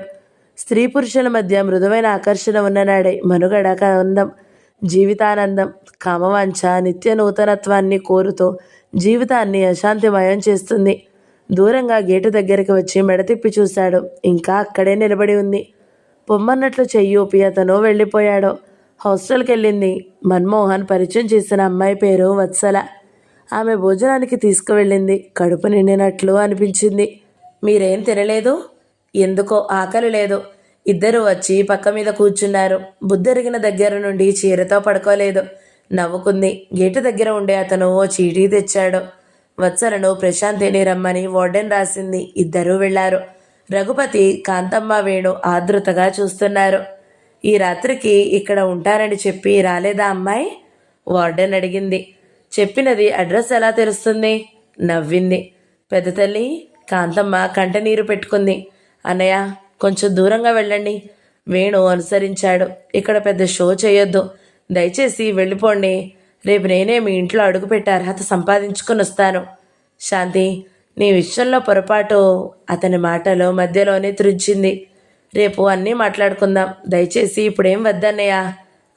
Speaker 1: స్త్రీ పురుషుల మధ్య మృదువైన ఆకర్షణ ఉన్ననాడే మనుగడ ఆనందం, జీవితానందం. కామవాంఛ నిత్య నూతనత్వాన్ని కోరుతూ జీవితాన్ని అశాంతిమయం చేస్తుంది. దూరంగా గేటు దగ్గరికి వచ్చి మెడతిప్పి చూశాడు. ఇంకా అక్కడే నిలబడి ఉంది. పొమ్మన్నట్లు చెయ్యి ఊపి అతను వెళ్ళిపోయాడు. హాస్టల్కి వెళ్ళింది. మన్మోహన్ పరిచయం చేసిన అమ్మాయి పేరు వత్సల. ఆమె భోజనానికి తీసుకువెళ్ళింది. కడుపు నిండినట్లు అనిపించింది. మీరేం తినలేదు? ఎందుకో ఆకలి లేదు. ఇద్దరు వచ్చి పక్క మీద కూర్చున్నారు. బుద్ధెరిగిన దగ్గర నుండి చీరతో పడుకోలేదు. నవ్వుకుంది. గేటు దగ్గర ఉండే అతను ఓ చీటీ తెచ్చాడు. వత్సలను ప్రశాంతిని రమ్మని వార్డెన్ రాసింది. ఇద్దరూ వెళ్లారు. రఘుపతి, కాంతమ్మ, వేణు ఆతృతగా చూస్తున్నారు. ఈ రాత్రికి ఇక్కడ ఉంటారని చెప్పి రాలేదా అమ్మాయి? వార్డెన్ అడిగింది. చెప్పినది అడ్రస్ ఎలా తెలుస్తుంది? నవ్వింది. పెద్ద తల్లి. కాంతమ్మ కంటనీరు పెట్టుకుంది. అన్నయ్య, కొంచెం దూరంగా వెళ్ళండి. వేణు అనుసరించాడు. ఇక్కడ పెద్ద షో చేయొద్దు. దయచేసి వెళ్ళిపోండి. రేపు నేనే మీ ఇంట్లో అడుగుపెట్టే అర్హత సంపాదించుకొని వస్తాను. శాంతి, నీ విషయంలో పొరపాటు. అతని మాటలో మధ్యలోనే త్రుంచింది. రేపు అన్నీ మాట్లాడుకుందాం. దయచేసి ఇప్పుడేం వద్దన్నయ్య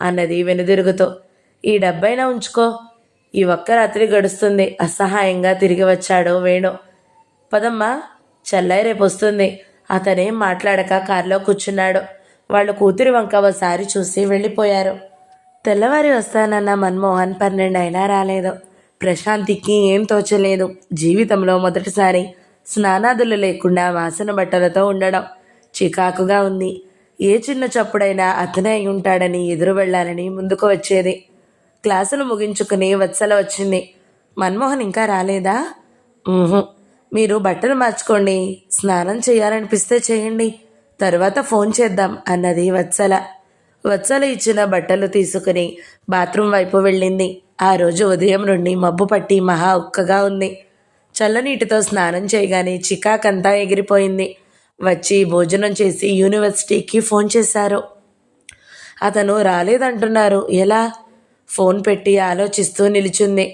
Speaker 1: అన్నది వెనుదిరుగుతూ. ఈ డబ్బైనా ఉంచుకో. ఈ ఒక్క రాత్రి గడుస్తుంది. అసహాయంగా తిరిగి వచ్చాడు వేణు. పదమ్మా, చెల్లై రేపు వస్తుంది. అతనేం మాట్లాడక కారులో కూర్చున్నాడు. వాళ్ళు కూతురి వంక ఒకసారి చూసి వెళ్ళిపోయారు. తెల్లవారి వస్తానన్న మన్మోహన్ 12 అయినా రాలేదు. ప్రశాంతికి ఏం తోచలేదు. జీవితంలో మొదటిసారి స్నానాదులు లేకుండా వాసన బట్టలతో ఉండడం చికాకుగా ఉంది. ఏ చిన్న చప్పుడైనా అతనే అయి ఉంటాడని ఎదురు వెళ్ళాలని ముందుకు వచ్చేది. క్లాసులు ముగించుకుని వత్సల వచ్చింది. మన్మోహన్ ఇంకా రాలేదా? మీరు బట్టలు మార్చుకోండి, స్నానం చేయాలనిపిస్తే చేయండి, తరువాత ఫోన్ చేద్దాం అన్నది వత్సల. వత్సల ఇచ్చిన బట్టలు తీసుకుని బాత్రూం వైపు వెళ్ళింది. ఆ రోజు ఉదయం నుండి మబ్బు పట్టి మహా ఉక్కగా ఉంది. చల్లనీటితో స్నానం చేయగానే చికాకంతా ఎగిరిపోయింది. వచ్చి భోజనం చేసి యూనివర్సిటీకి ఫోన్ చేశారు. అతను రాలేదంటున్నారు. ఎలా? ఫోన్ పెట్టి ఆలోచిస్తూ నిలిచింది.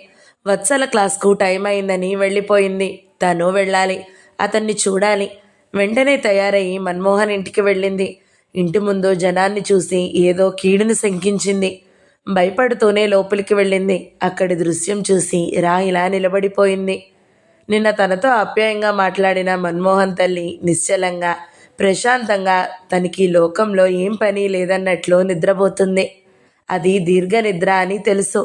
Speaker 1: వత్సల క్లాస్కు టైం అయిందని వెళ్ళిపోయింది. తను వెళ్ళాలి, అతన్ని చూడాలి. వెంటనే తయారయ్యి మన్మోహన్ ఇంటికి వెళ్ళింది. ఇంటి ముందు జనాన్ని చూసి ఏదో కీడును శంకించింది. భయపడుతూనే లోపలికి వెళ్ళింది. అక్కడి దృశ్యం చూసి ఇలా నిలబడిపోయింది. నిన్న తనతో ఆప్యాయంగా మాట్లాడిన మన్మోహన్ తల్లి నిశ్చలంగా, ప్రశాంతంగా తనకి లోకంలో ఏం పని లేదన్నట్లు నిద్రపోతుంది. అది దీర్ఘ నిద్ర అని తెలుసు.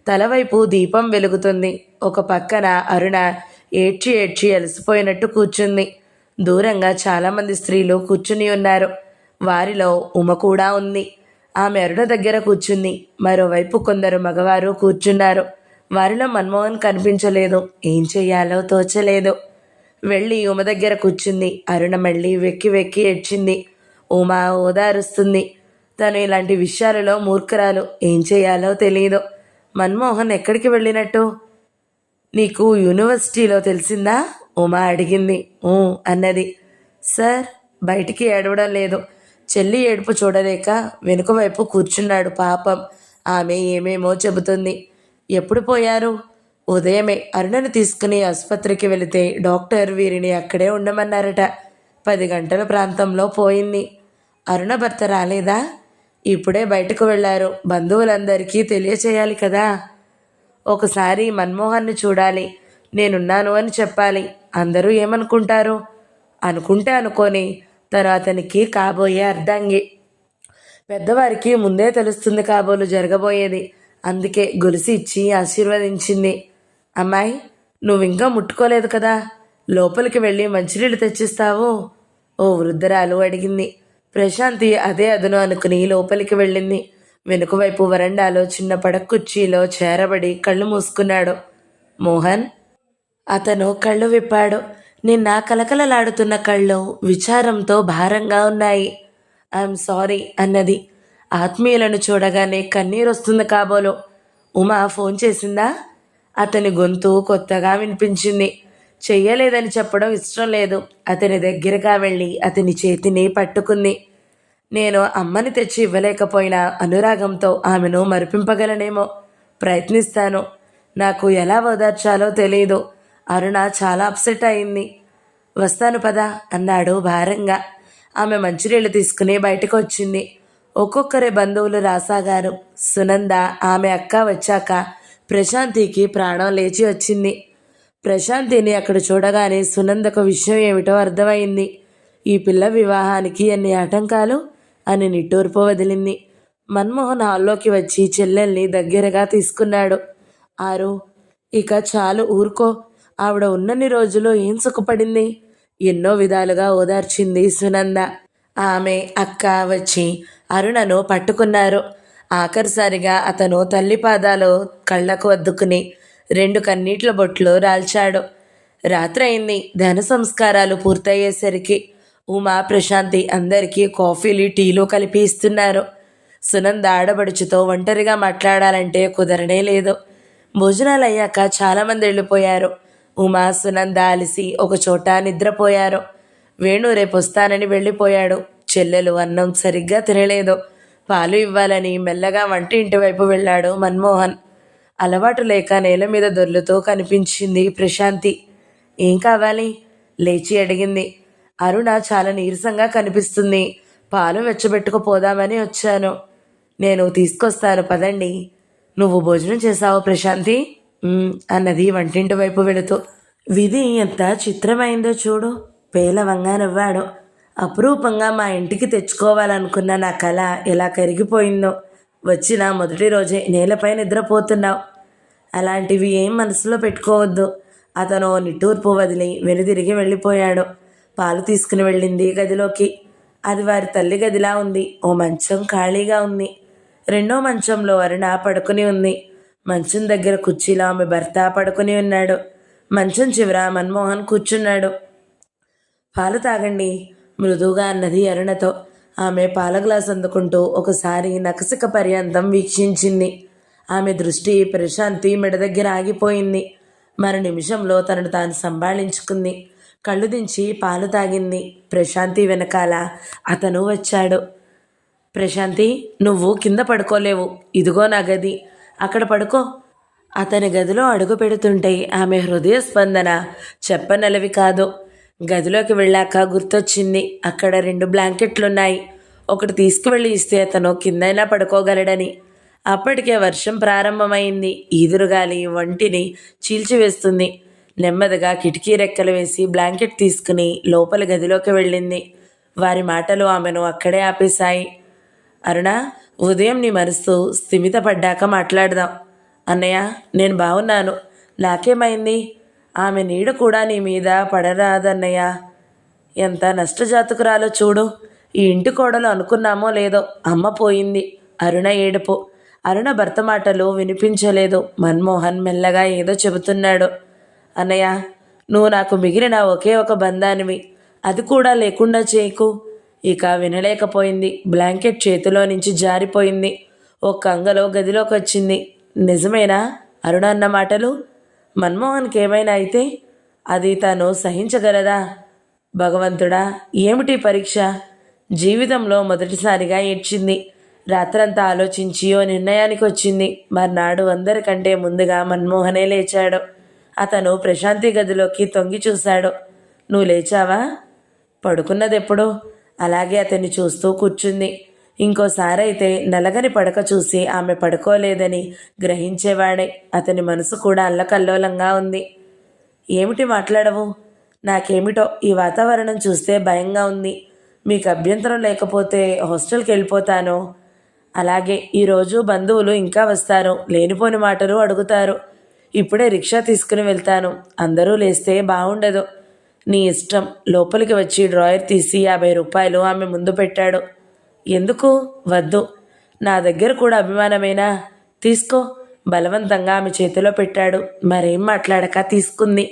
Speaker 1: తలవైపు దీపం వెలుగుతుంది. ఒక పక్కన అరుణ ఏడ్చి ఏడ్చి అలసిపోయినట్టు కూర్చుంది. దూరంగా చాలామంది స్త్రీలు కూర్చుని ఉన్నారు. వారిలో ఉమ కూడా ఉంది. ఆమె అరుణ దగ్గర కూర్చుంది. మరోవైపు కొందరు మగవారు కూర్చున్నారు. వారిలో మన్మోహన్ కనిపించలేదు. ఏం చెయ్యాలో తోచలేదు. వెళ్ళి ఉమ దగ్గర కూర్చుంది. అరుణ మళ్ళీ వెక్కి వెక్కి ఏడ్చింది. ఉమ ఓదారుస్తుంది. తను ఇలాంటి విషయాలలో మూర్ఖరాలు. ఏం చేయాలో తెలియదు. మన్మోహన్ ఎక్కడికి వెళ్ళినట్టు? నీకు యూనివర్సిటీలో తెలిసిందా? ఉమా అడిగింది. అన్నది. సార్ బయటికి ఏడవడం లేదు. చెల్లి ఏడుపు చూడలేక వెనుక వైపు కూర్చున్నాడు. పాపం, ఆమె ఏమేమో చెబుతుంది. ఎప్పుడు పోయారు? ఉదయమే. అరుణను తీసుకుని ఆసుపత్రికి వెళితే డాక్టర్ వీరిని అక్కడే ఉండమన్నారట. 10 గంటల ప్రాంతంలో పోయింది. అరుణ భర్త రాలేదా? ఇప్పుడే బయటకు వెళ్ళారు. బంధువులందరికీ తెలియచేయాలి కదా. ఒకసారి మన్మోహన్ని చూడాలి. నేనున్నాను అని చెప్పాలి. అందరూ ఏమనుకుంటారు? అనుకుంటే అనుకోని, తను అతనికి కాబోయే అర్ధాంగి. పెద్దవారికి ముందే తెలుస్తుంది కాబోలు జరగబోయేది. అందుకే గొలుసు ఇచ్చి ఆశీర్వదించింది. అమ్మాయి, నువ్వింకా ముట్టుకోలేదు కదా, లోపలికి వెళ్ళి మంచినీళ్ళు తెచ్చిస్తావు? ఓ వృద్ధరాలు అడిగింది. ప్రశాంతి అదే అదును అనుకుని లోపలికి వెళ్ళింది. వెనుకవైపు వరండాలో చిన్న పడక కుర్చీలో చేరబడి కళ్ళు మూసుకున్నాడు. మోహన్. అతను కళ్ళు విప్పాడు. నిన్న కలకలలాడుతున్న కళ్ళు విచారంతో భారంగా ఉన్నాయి. ఐఎమ్ సారీ అన్నది. ఆత్మీయులను చూడగానే కన్నీరొస్తుంది కాబోలు. ఉమా ఫోన్ చేసిందా? అతని గొంతు కొత్తగా వినిపించింది. చెయ్యలేదని చెప్పడం ఇష్టం లేదు. అతని దగ్గరగా వెళ్ళి అతని చేతిని పట్టుకుంది. నేను అమ్మని తెచ్చి ఇవ్వలేకపోయినా అనురాగంతో ఆమెను మరిపింపగలనేమో. ప్రయత్నిస్తాను. నాకు ఎలా ఓదార్చాలో తెలియదు. అరుణ చాలా అప్సెట్ అయింది. వస్తాను పదా అన్నాడు భారంగా. ఆమె మంచినీళ్ళు తీసుకుని బయటకు వచ్చింది. ఒక్కొక్కరే బంధువులు రాసాగారు. సునంద, ఆమె అక్క వచ్చాక ప్రశాంతికి ప్రాణం లేచి వచ్చింది. ప్రశాంతిని అక్కడ చూడగానే సునందకు విషయం ఏమిటో అర్థమైంది. ఈ పిల్ల వివాహానికి ఎన్ని ఆటంకాలు అని నిట్టూర్పు వదిలింది. మన్మోహన్ హాల్లోకి వచ్చి చెల్లెల్ని దగ్గరగా తీసుకున్నాడు. ఆరు, ఇక చాలు, ఊరుకో. ఆవిడ ఉన్నన్ని రోజులు ఏం సుఖపడింది? ఎన్నో విధాలుగా ఓదార్చింది సునంద. ఆమె అక్క వచ్చి అరుణను పట్టుకున్నారు. ఆఖరిసారిగా అతను తల్లి పాదాలు కళ్ళకు అద్దుకుని 2 కన్నీట్ల బొట్లు రాల్చాడు. రాత్రి అయింది. ధన సంస్కారాలు పూర్తయ్యేసరికి ఉమా, ప్రశాంతి అందరికీ కాఫీలు టీలు కలిపి ఇస్తున్నారు. సునంద ఆడబడుచుతో ఒంటరిగా మాట్లాడాలంటే కుదరనే లేదు. భోజనాలు అయ్యాక చాలామంది వెళ్ళిపోయారు. ఉమా, సునంద అలిసి ఒకచోట నిద్రపోయారు. వేణు రేపు వస్తానని వెళ్ళిపోయాడు. చెల్లెలు అన్నం సరిగ్గా తినలేదు. పాలు ఇవ్వాలని మెల్లగా వంటింటి వైపు వెళ్ళాడు మన్మోహన్. అలవాటు లేక నేల మీద దొర్లుతూ కనిపించింది ప్రశాంతి. ఏం కావాలి? లేచి అడిగింది. అరుణ చాలా నీరసంగా కనిపిస్తుంది. పాలు వెచ్చబెట్టుకుపోదామని వచ్చాను. నేను తీసుకొస్తాను పదండి. నువ్వు భోజనం చేశావు ప్రశాంతి? అన్నది వంటింటి వైపు వెళుతూ. విధి ఎంత చిత్రమైందో చూడు. పేలవంగా నవ్వాడు. అపురూపంగా మా ఇంటికి తెచ్చుకోవాలనుకున్న నా కళ ఎలా కరిగిపోయిందో. వచ్చిన మొదటి రోజే నేలపై నిద్రపోతున్నావు. అలాంటివి ఏం మనసులో పెట్టుకోవద్దు. అతను నిట్టూర్పు వదిలి వెనుదిరిగి వెళ్ళిపోయాడు. పాలు తీసుకుని వెళ్ళింది గదిలోకి. అది వారి తల్లి గదిలా ఉంది. ఓ మంచం ఖాళీగా ఉంది. రెండో మంచంలో అరుణ పడుకుని ఉంది. మంచం దగ్గర కుర్చీలో ఆమె భర్త పడుకుని ఉన్నాడు. మంచం చివర మన్మోహన్ కూర్చున్నాడు. పాలు తాగండి, మృదువుగా అన్నది అరుణతో. ఆమె పాల గ్లాస్ అందుకుంటూ ఒకసారి నకసిక పర్యంతం వీక్షించింది. ఆమె దృష్టి ప్రశాంతి మెడ దగ్గర ఆగిపోయింది. మరు నిమిషంలో తనను తాను సంభాళించుకుంది. కళ్ళు దించి పాలు తాగింది. ప్రశాంతి వెనకాల అతను వచ్చాడు. ప్రశాంతి, నువ్వు కింద పడుకోలేవు. ఇదిగో నా గది, అక్కడ పడుకో. అతని గదిలో అడుగు పెడుతుంటే ఆమె హృదయ స్పందన చెప్పనలవి కాదు. గదిలోకి వెళ్ళాక గుర్తొచ్చింది. అక్కడ 2 బ్లాంకెట్లున్నాయి. ఒకటి తీసుకువెళ్ళి ఇస్తే అతను కిందైనా పడుకోగలడని. అప్పటికే వర్షం ప్రారంభమైంది. ఈదురుగాలి వంటిని చీల్చివేస్తుంది. నెమ్మదిగా కిటికీ రెక్కలు వేసి బ్లాంకెట్ తీసుకుని లోపల గదిలోకి వెళ్ళింది. వారి మాటలు ఆమెను అక్కడే ఆపేశాయి. అరుణ, ఉదయం నీ మనసు స్థిమితపడ్డాక మాట్లాడదాం. అన్నయ్య, నేను బాగున్నాను. నాకేమైంది? ఆమె నీడ కూడా నీ మీద పడరాదన్నయ్య. ఎంత నష్టజాతకురాలో చూడు. ఈ ఇంటి కోడలు అనుకున్నామో లేదో అమ్మ పోయింది. అరుణ ఏడుపు. అరుణ భర్త మాటలు వినిపించలేదు. మన్మోహన్ మెల్లగా ఏదో చెబుతున్నాడు. అన్నయ్య, నువ్వు నాకు మిగిలిన ఒకే ఒక బంధానివి. అది కూడా లేకుండా చేయకు. ఇక వినలేకపోయింది. బ్లాంకెట్ చేతిలో నుంచి జారిపోయింది. ఒక్క అంగలో గదిలోకి వచ్చింది. నిజమేనా అరుణ అన్న మాటలు? మన్మోహన్కి ఏమైనా అయితే అది తను సహించగలదా? భగవంతుడా, ఏమిటి పరీక్ష? జీవితంలో మొదటిసారిగా ఏడ్చింది. రాత్రంతా ఆలోచించి ఓ నిర్ణయానికి వచ్చింది. మర్నాడు అందరికంటే ముందుగా మన్మోహనే లేచాడు. అతను ప్రశాంతి గదిలోకి తొంగి చూశాడు. నువ్వు లేచావా? పడుకున్నదెప్పుడో. అలాగే అతన్ని చూస్తూ కూర్చుంది. ఇంకోసారైతే నలగని పడక చూసి ఆమె పడుకోలేదని గ్రహించేవాడే. అతని మనసు కూడా అల్లకల్లోలంగా ఉంది. ఏమిటి మాట్లాడవు? నాకేమిటో ఈ వాతావరణం చూస్తే భయంగా ఉంది. మీకు అభ్యంతరం లేకపోతే హాస్టల్కి వెళ్ళిపోతాను. అలాగే ఈరోజు బంధువులు ఇంకా వస్తారు. లేనిపోని మాటలు అడుగుతారు. ఇప్పుడే రిక్షా తీసుకుని వెళ్తాను. అందరూ లేస్తే బాగుండదు. నీ ఇష్టం. లోపలికి వచ్చి డ్రాయర్ తీసి 50 రూపాయలు ఆమె ముందు పెట్టాడు. ఎందుకు? వద్దు. నా దగ్గర కూడా అభిమానమేనా? తీసుకో. బలవంతంగా ఆమె చేతిలో పెట్టాడు. మరేం మాట్లాడక తీసుకుంది.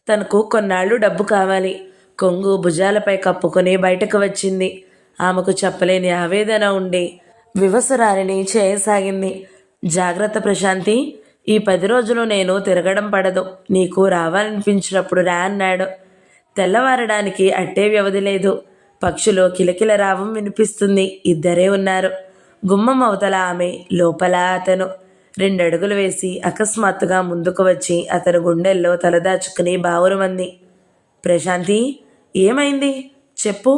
Speaker 1: తనకు కొన్నాళ్ళు డబ్బు కావాలి. కొంగు భుజాలపై కప్పుకొని బయటకు వచ్చింది. ఆమెకు చెప్పలేని ఆవేదన ఉండి వివసురాలిని చేయసాగింది. జాగ్రత్త ప్రశాంతి, ఈ 10 రోజులు నేను తిరగడం పడదు. నీకు రావాలనిపించినప్పుడు రా అన్నాడు. తెల్లవారడానికి అట్టే వ్యవధి లేదు. పక్షులు కిలకిల రావం వినిపిస్తుంది. ఇద్దరే ఉన్నారు. గుమ్మం అవతల ఆమె, లోపల అతను. 2 అడుగులు వేసి అకస్మాత్తుగా ముందుకు వచ్చి అతని గుండెల్లో తలదాచుకుని బావురుమంది. ప్రశాంతి, ఏమైంది? చెప్పు.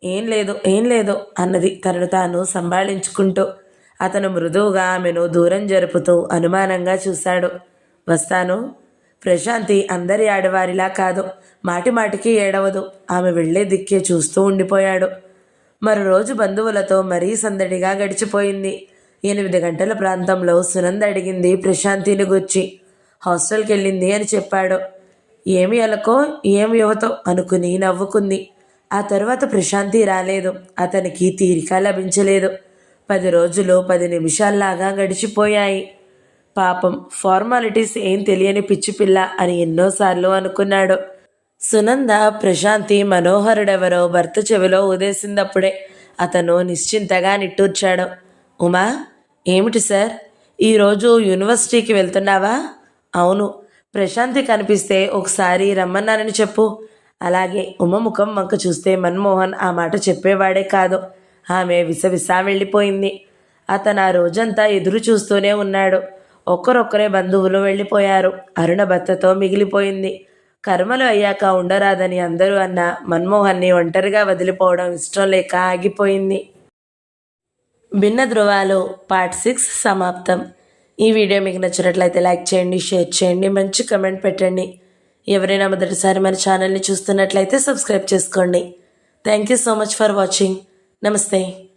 Speaker 1: ఏం లేదు అన్నది తనను తాను సంభాళించుకుంటూ. అతను మృదువుగా ఆమెను దూరం జరుపుతూ అనుమానంగా చూశాడు. వస్తాను. ప్రశాంతి అందరి ఆడవారిలా కాదు. మాటిమాటికి ఏడవదు. ఆమె వెళ్లే దిక్కే చూస్తూ ఉండిపోయాడు. మరో రోజు బంధువులతో మరీ సందడిగా గడిచిపోయింది. 8 గంటల ప్రాంతంలో సునంద అడిగింది ప్రశాంతిని గుర్చి. హాస్టల్కి వెళ్ళింది అని చెప్పాడు. ఏమి అలకో ఏమి యువతో అనుకుని నవ్వుకుంది. ఆ తర్వాత ప్రశాంతి రాలేదు. అతనికి తీరిక లభించలేదు. 10 రోజులు 10 నిమిషాల్లాగా గడిచిపోయాయి. పాపం, ఫార్మాలిటీస్ ఏం తెలియని పిచ్చిపిల్ల అని ఎన్నోసార్లు అనుకున్నాడు. సునంద ప్రశాంతి మనోహరుడెవరో భర్త చెవిలో ఊదేసిందప్పుడే అతను నిశ్చింతగా నిట్టూర్చాడు. ఉమా, ఏమిటి సార్, ఈరోజు యూనివర్సిటీకి వెళ్తున్నావా? అవును. ప్రశాంతి కనిపిస్తే ఒకసారి రమ్మన్నానని చెప్పు. అలాగే. ఉమ ముఖం వంక చూస్తే మన్మోహన్ ఆ మాట చెప్పేవాడే కాదు. ఆమె విసవిసా వెళ్ళిపోయింది. అతను ఆ రోజంతా ఎదురు చూస్తూనే ఉన్నాడు. ఒక్కరొక్కరే బంధువులు వెళ్ళిపోయారు. అరుణ భర్తతో మిగిలిపోయింది. కర్మలు అయ్యాక ఉండరాదని అందరూ అన్న మన్మోహన్ని ఒంటరిగా వదిలిపోవడం ఇష్టం లేక ఆగిపోయింది. భిన్న ధృవాలు పార్ట్ 6 సమాప్తం. ఈ వీడియో మీకు నచ్చినట్లయితే లైక్ చేయండి, షేర్ చేయండి, మంచి కమెంట్ పెట్టండి. ఎవరైనా మొదటిసారి మన ఛానల్ని చూస్తున్నట్లయితే సబ్స్క్రైబ్ చేసుకోండి. Thank you so much for watching. నమస్తే.